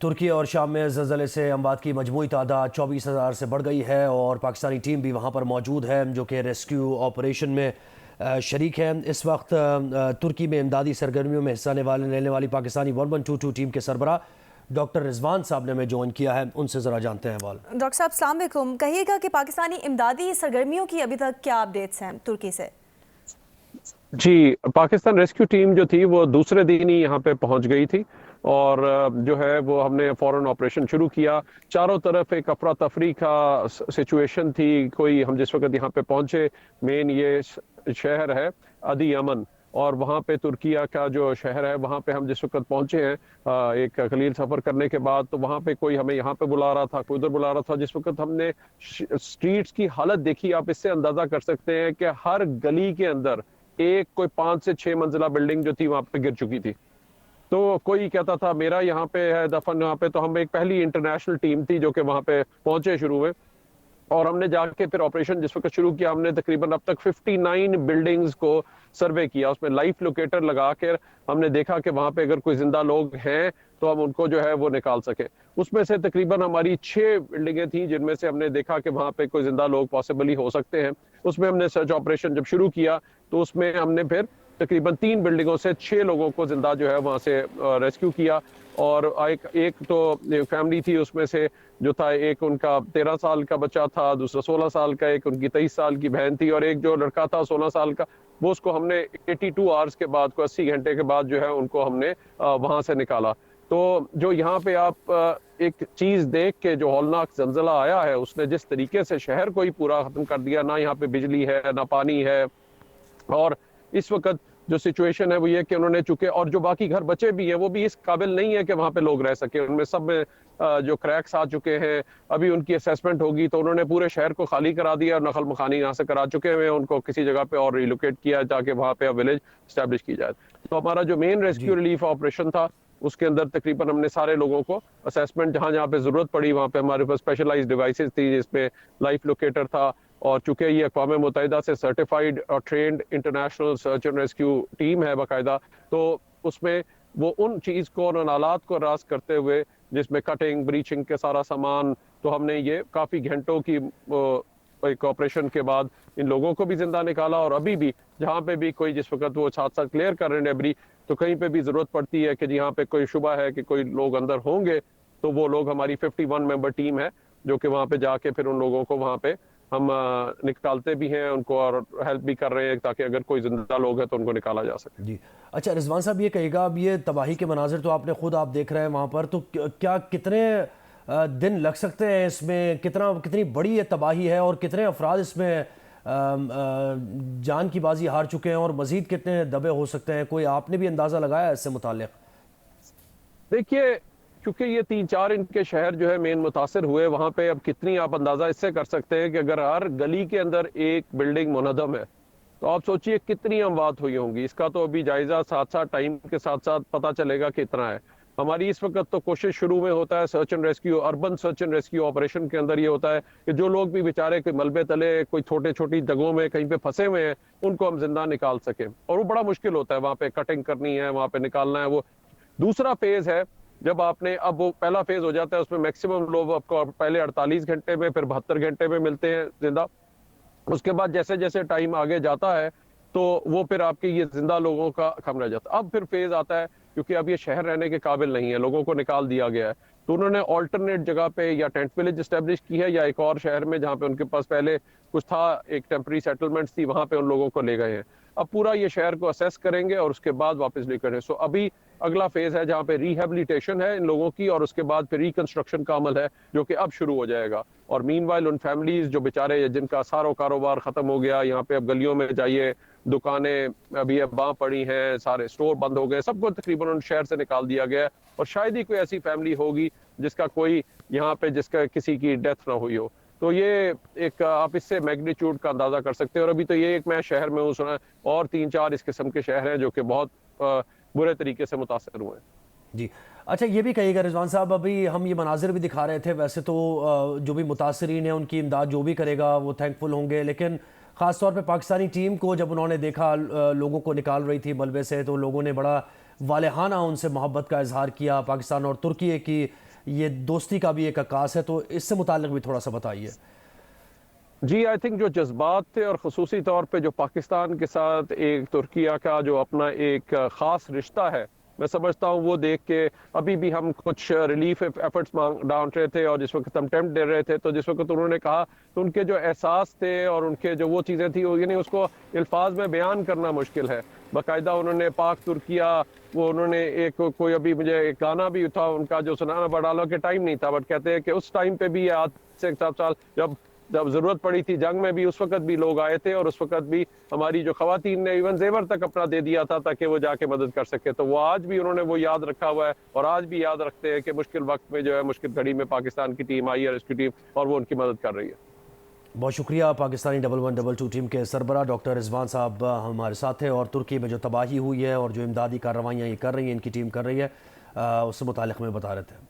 तुर्की और शाम में ज़लज़ले से अमवात की मजमूई तादाद 24,000 से बढ़ गई है और पाकिस्तानी टीम भी वहाँ पर मौजूद है जो कि रेस्क्यू ऑपरेशन में शरीक है। इस वक्त तुर्की में इमदादी सरगर्मियों में हिस्सा लेने वाली पाकिस्तानी 1122 टीम के सरबराह डॉक्टर रिजवान साहब ने हमें ज्वाइन किया है, उनसे ज़रा जानते हैं। वाल डॉक्टर साहब अस्सलाम वालेकुम, कहिएगा कि पाकिस्तानी इमदादी सरगर्मियों की अभी तक क्या अपडेट्स हैं तुर्की से? जी, पाकिस्तान रेस्क्यू टीम जो थी वो दूसरे दिन ही यहाँ पे पहुंच गई थी और जो है वो हमने फौरन ऑपरेशन शुरू किया। चारों तरफ एक अफरा तफरी का सिचुएशन थी। कोई हम जिस वक्त यहाँ पे पहुंचे, मेन ये शहर है अदी यमन और वहाँ पे तुर्किया का जो शहर है वहाँ पे हम जिस वक्त पहुंचे हैं एक कलील सफर करने के बाद, तो वहाँ पे कोई हमें यहाँ पे बुला रहा था, कोई उधर बुला रहा था। जिस वक्त हमने स्ट्रीट्स की हालत देखी, आप इससे अंदाजा कर सकते हैं कि हर गली के अंदर एक कोई 5 से 6 मंजिला बिल्डिंग जो थी वहां पे गिर चुकी थी। तो कोई कहता था मेरा यहाँ पे है दफन यहाँ पे। तो हम एक पहली इंटरनेशनल टीम थी जो कि वहां पे पहुंचे शुरू में, और हमने जाके फिर ऑपरेशन जिस वक्त शुरू किया, हमने तकरीबन अब तक 59 बिल्डिंग्स को सर्वे किया। उसमें लाइफ लोकेटर लगा कर हमने देखा कि वहां पे अगर कोई जिंदा लोग हैं तो हम उनको जो है वो निकाल सके। उसमें से तकरीबन हमारी 6 बिल्डिंगें थी जिनमें से हमने देखा कि वहां पे कोई जिंदा लोग पॉसिबली हो सकते हैं। उसमें हमने सर्च ऑपरेशन जब शुरू किया तो उसमें हमने फिर तकरीबन 3 बिल्डिंगों से 6 लोगों को जिंदा जो है वहां से रेस्क्यू किया। और एक तो फैमिली थी, उसमें से जो था एक उनका 13 साल का बच्चा था, दूसरा 16 साल का, एक उनकी 23 साल की बहन थी और एक जो लड़का था 16 साल का, वो उसको हमने 82 आवर्स के बाद को 80 घंटे के बाद जो है उनको हमने वहां से निकाला। तो जो यहाँ पे आप एक चीज देख के, जो हौलनाक जलजला आया है उसने जिस तरीके से शहर को ही पूरा खत्म कर दिया, ना यहाँ पे बिजली है ना पानी है। और इस वक्त जो सिचुएशन है वो ये कि उन्होंने चुके, और जो बाकी घर बचे भी हैं वो भी इस काबिल नहीं है कि वहां पे लोग रह सके। उनमें सब में जो क्रैक्स आ चुके हैं। अभी उनकी असेसमेंट होगी तो उन्होंने पूरे शहर को खाली करा दिया और नकल मकानी यहाँ से करा चुके हैं, उनको किसी जगह पे और रिलोकेट किया ताकि वहां पे विलेज स्टैब्लिश की जाए। तो हमारा जो मेन रेस्क्यू रिलीफ ऑपरेशन था उसके अंदर तकरीबन हमने सारे लोगों को असेसमेंट, जहां जहां पे जरूरत पड़ी वहां पे हमारे पास स्पेशलाइज्ड डिवाइसेस थी जिसमें लाइफ लोकेटर था। और चूंकि ये अक़वाम मुत्तहिदा से सर्टिफाइड और trend international search and rescue team है बाकायदा, तो उसमें वो उन चीज को और उन आलात को रास करते हुए जिसमें कटिंग ब्रीचिंग के सारा सामान, तो हमने ये काफी घंटों की एक ऑपरेशन के बाद इन लोगों को भी जिंदा निकाला। और अभी भी जहाँ पे भी कोई जिस वक्त वो साथ साथ क्लियर कर रहे हैं डेब्री, तो कहीं पे भी जरूरत पड़ती है कि यहाँ पे कोई शुबा है कि कोई लोग अंदर होंगे, तो वो लोग, हमारी 51 मेंबर टीम है जो कि वहाँ पे जाके फिर उन लोगों को वहाँ पे हम निकालते भी हैं उनको और हेल्प भी कर रहे हैं ताकि अगर कोई जिंदा लोग है तो उनको निकाला जा सके। जी अच्छा, रिजवान साहब ये कहेगा, अब ये तबाही के मनाजिर तो आपने खुद आप देख रहे हैं वहाँ पर, तो क्या कितने दिन लग सकते हैं इसमें? कितनी बड़ी ये तबाही है और कितने अफराद इसमें जान की बाजी हार चुके हैं और मजीद कितने दबे हो सकते हैं? कोई आपने भी अंदाजा लगाया इससे मुताल्लिक? देखिए, क्योंकि ये 3-4 इनके शहर जो है मेन मुतासर हुए, वहां पे अब कितनी आप अंदाजा इससे कर सकते हैं कि अगर हर गली के अंदर एक बिल्डिंग मुनहदम है तो आप सोचिए कितनी अमवात हुई होंगी। इसका तो अभी जायजा साथ साथ टाइम के साथ साथ पता चलेगा कितना है। हमारी इस वक्त तो कोशिश शुरू में होता है search and rescue, urban search and rescue operation के अंदर ये होता है कि जो लोग भी बेचारे कोई मलबे तले कोई छोटे छोटी जगहों में कहीं पे फंसे हुए हैं उनको हम जिंदा निकाल सके, और वो बड़ा मुश्किल होता है। वहां पे कटिंग करनी है, वहां पे निकालना है। वो दूसरा फेज है जब आपने, अब वो पहला फेज हो जाता है उसमें मैक्सिमम लोग आपको पहले 48 घंटे में फिर 72 घंटे में मिलते हैं जिंदा। उसके बाद जैसे जैसे टाइम आगे जाता है तो वो फिर आपके ये जिंदा लोगों का कम रह जाता है। अब फिर फेज आता है क्योंकि अब ये शहर रहने के काबिल नहीं है, लोगों को निकाल दिया गया है, तो उन्होंने ऑल्टरनेट जगह पे या टेंट विलेज स्टैब्लिश की है या एक और शहर में जहाँ पे उनके पास पहले कुछ था, एक टेम्पररी सेटलमेंट्स थी, वहां पे उन लोगों को ले गए हैं। अब पूरा ये शहर को असेस करेंगे और उसके बाद वापस लेकर। सो अभी अगला फेज है जहाँ पे रिहेबिलिटेशन है इन लोगों की, और उसके बाद फिर रिकंस्ट्रक्शन का अमल है जो कि अब शुरू हो जाएगा। और मीनवाइल उन फैमिलीज जो बेचारे जिनका सारा कारोबार खत्म हो गया, यहाँ पे अब गलियों में जाइए, दुकानें अभी अब बां पड़ी हैं, सारे स्टोर बंद हो गए, सबको तकरीबन उन शहर से निकाल दिया गया है। और शायद ही कोई ऐसी फैमिली होगी जिसका कोई यहाँ पे जिसका किसी की डेथ ना हुई हो। तो ये एक आप इससे मैग्नीट्यूड का अंदाजा कर सकते हैं। और अभी तो ये एक मैं शहर में हूँ, सुना और 3-4 इस किस्म के शहर हैं जो कि बहुत बुरे तरीके से मुतासर हुए हैं। जी अच्छा, ये भी कहिएगा रिजवान साहब, अभी हम ये मनाजिर भी दिखा रहे थे, वैसे तो जो भी मुतासरीन है उनकी इमदाद जो भी करेगा वो थैंकफुल होंगे, लेकिन ख़ास तौर पे पाकिस्तानी टीम को जब उन्होंने देखा लोगों को निकाल रही थी मलबे से, तो लोगों ने बड़ा वालेहाना उनसे मोहब्बत का इजहार किया। पाकिस्तान और तुर्की की ये दोस्ती का भी एक अक्कास है, तो इससे मुताल्लिक भी थोड़ा सा बताइए। जी, आई थिंक जो जज्बात थे और ख़ुसूसी तौर पे जो पाकिस्तान के साथ एक तुर्किया का जो अपना एक ख़ास रिश्ता है, मैं समझता हूँ वो देख के अभी भी हम कुछ रिलीफ एफर्ट्स डाल रहे थे, और जिस वक्त हम अटेम्प्ट दे रहे थे, तो जिस वक्त उन्होंने कहा तो उनके जो एहसास थे और उनके जो वो चीज़ें थी, यानी उसको अल्फाज में बयान करना मुश्किल है। बाकायदा उन्होंने पाक तुर्किया, वो उन्होंने एक कोई अभी मुझे एक गाना भी था उनका जो सुनाना, बड़ा के टाइम नहीं था, बट कहते हैं कि उस टाइम पे भी आज से 7 साल जब जरूरत पड़ी थी जंग में भी, उस वक्त भी लोग आए थे और उस वक्त भी हमारी जो खवातीन ने इवन जेवर तक अपना दे दिया था ताकि वो जाके मदद कर सके। तो वो आज भी उन्होंने वो याद रखा हुआ है और आज भी याद रखते हैं कि मुश्किल वक्त में जो है, मुश्किल घड़ी में पाकिस्तान की टीम आई है, रेस्क्यू टीम, और वो उनकी मदद कर रही है। बहुत शुक्रिया। पाकिस्तानी 1112 टीम के सरबरा डॉक्टर रिजवान साहब हमारे साथ थे, और तुर्की में जो तबाही हुई है और जो इमदादी कार्रवाइयाँ ये कर रही हैं, इनकी टीम कर रही है, उससे मुतालिक में बता रहे थे।